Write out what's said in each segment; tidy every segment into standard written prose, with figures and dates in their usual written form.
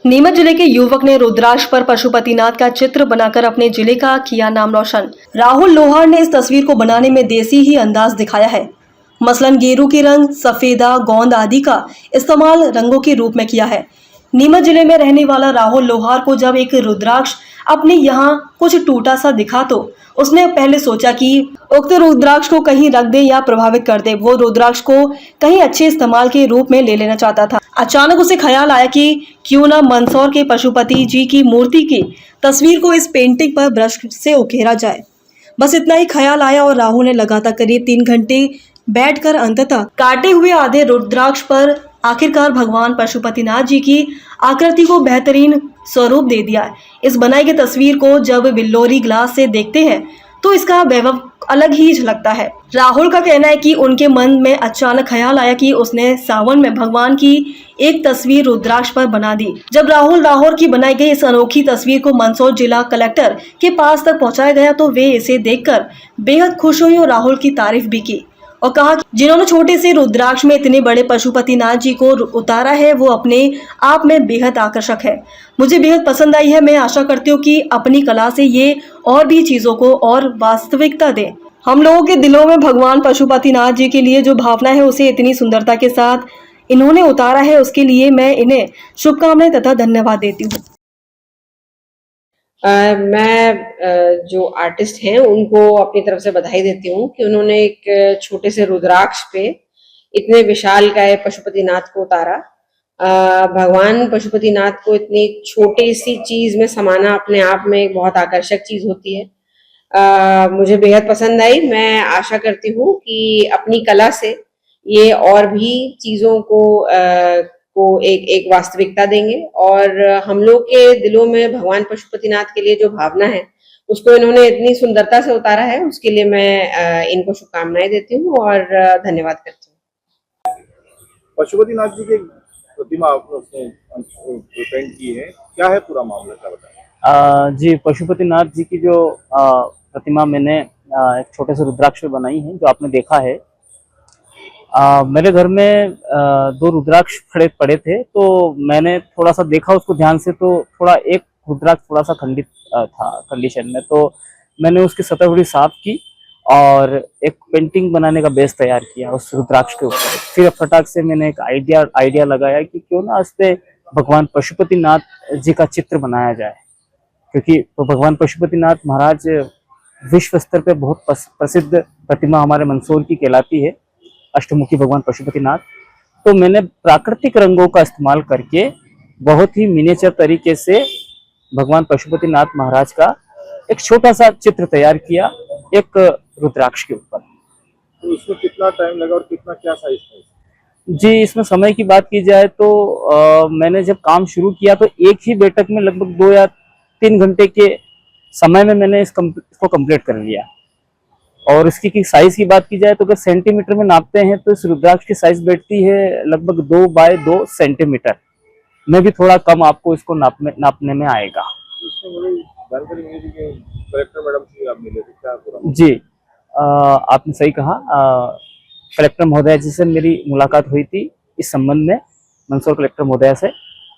नीमच जिले के युवक ने रुद्राक्ष पर पशुपतिनाथ का चित्र बनाकर अपने जिले का किया नाम रोशन। राहुल लोहार ने इस तस्वीर को बनाने में देसी ही अंदाज दिखाया है। मसलन गेरू के रंग, सफेदा, गोंद आदि का इस्तेमाल रंगों के रूप में किया है। नीमच जिले में रहने वाला राहुल लोहार को जब एक रुद्राक्ष अपने यहाँ कुछ टूटा सा दिखा तो उसने पहले सोचा कि उक्त रुद्राक्ष को कहीं रख दे या प्रभावित कर दे। वो रुद्राक्ष को कहीं अच्छे इस्तेमाल के रूप में ले लेना चाहता था। अचानक उसे ख्याल आया कि क्यों ना मंदसौर के पशुपति जी की मूर्ति की तस्वीर को इस पेंटिंग पर ब्रश से उकेरा जाए। बस इतना ही ख्याल आया और राहुल ने लगातार करीब 3 घंटे बैठकर अंततः काटे हुए आधे रुद्राक्ष पर आखिरकार भगवान पशुपतिनाथ जी की आकृति को बेहतरीन स्वरूप दे दिया। इस बनाई गई तस्वीर को जब बिल्लोरी ग्लास से देखते हैं तो इसका वैभव अलग ही झलकता है। राहुल का कहना है कि उनके मन में अचानक ख्याल आया कि उसने सावन में भगवान की एक तस्वीर रुद्राक्ष पर बना दी। जब राहुल लाहौर की बनाई गई इस अनोखी तस्वीर को मंदसौर जिला कलेक्टर के पास तक पहुंचाया गया तो वे इसे देखकर बेहद खुश हुई और राहुल की तारीफ भी की और कहा कि जिन्होंने छोटे से रुद्राक्ष में इतने बड़े पशुपतिनाथ जी को उतारा है वो अपने आप में बेहद आकर्षक है। मुझे बेहद पसंद आई है। मैं आशा करती हूँ कि अपनी कला से ये और भी चीजों को और वास्तविकता दे। हम लोगों के दिलों में भगवान पशुपतिनाथ जी के लिए जो भावना है उसे इतनी सुंदरता के साथ इन्होंने उतारा है, उसके लिए मैं इन्हें शुभकामनाएं तथा धन्यवाद देती हूँ। मैं जो आर्टिस्ट हैं उनको अपनी तरफ से बधाई देती हूँ कि उन्होंने एक छोटे से रुद्राक्ष पे इतने विशालकाय पशुपतिनाथ को उतारा। भगवान पशुपतिनाथ को इतनी छोटी सी चीज में समाना अपने आप में एक बहुत आकर्षक चीज होती है। मुझे बेहद पसंद आई। मैं आशा करती हूँ कि अपनी कला से ये और भी चीजों को एक वास्तविकता देंगे और हम लोग के दिलों में भगवान पशुपतिनाथ के लिए जो भावना है उसको इन्होंने इतनी सुंदरता से उतारा है, उसके लिए मैं इनको शुभकामनाएं देती हूँ और धन्यवाद करती हूँ। पशुपतिनाथ जी की प्रतिमा आपने पेंट की है, क्या है पूरा मामला, क्या बताएं? जी, पशुपतिनाथ जी की जो प्रतिमा मैंने एक छोटे से रुद्राक्ष पे बनाई है, जो आपने देखा है। मेरे घर में 2 रुद्राक्ष पड़े थे, तो मैंने थोड़ा सा देखा उसको ध्यान से, तो थोड़ा एक रुद्राक्ष थोड़ा सा खंडित था कंडीशन में, तो मैंने उसकी सतह थोड़ी साफ की और एक पेंटिंग बनाने का बेस तैयार किया उस रुद्राक्ष के ऊपर। फिर फटाक से मैंने एक आइडिया लगाया कि क्यों ना इस पे भगवान पशुपतिनाथ जी का चित्र बनाया जाए, क्योंकि तो भगवान पशुपतिनाथ महाराज विश्व स्तर पे बहुत प्रसिद्ध प्रतिमा हमारे मंदसौर की कहलाती है, अष्टमुखी भगवान पशुपतिनाथ। तो मैंने प्राकृतिक रंगों का इस्तेमाल करके बहुत ही मिनिएचर तरीके से भगवान पशुपतिनाथ महाराज का एक छोटा सा चित्र तैयार किया एक रुद्राक्ष के ऊपर। तो इसमें कितना टाइम लगा और कितना क्या साइज था? जी, इसमें समय की बात की जाए तो मैंने जब काम शुरू किया तो एक ही बैठक में लगभग 2 या 3 घंटे के समय में मैंने इसको कंप्लीट कर लिया। और इसकी साइज की बात की जाए तो अगर सेंटीमीटर में नापते हैं तो इस रुद्राक्ष की साइज बैठती है लगभग 2 बाय 2 सेंटीमीटर में भी थोड़ा कम आपको इसको नापने में आएगा। कलेक्टर मैडम से आप मिले थे क्या पूरा? जी, आपने सही कहा। कलेक्टर महोदया जी से मेरी मुलाकात हुई थी इस संबंध में, मंदसौर कलेक्टर महोदया से।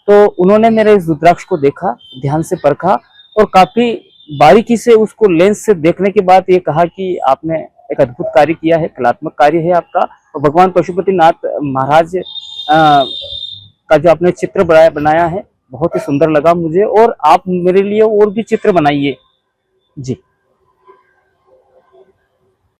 तो उन्होंने मेरे इस रुद्राक्ष को देखा, ध्यान से परखा और काफी बारीकी से उसको लेंस से देखने के बाद ये कहा कि आपने एक अद्भुत कार्य किया है, कलात्मक कार्य है आपका। और भगवान पशुपतिनाथ महाराज का जो आपने चित्र बनाया है बहुत ही सुंदर लगा मुझे, और आप मेरे लिए और भी चित्र बनाइए। जी।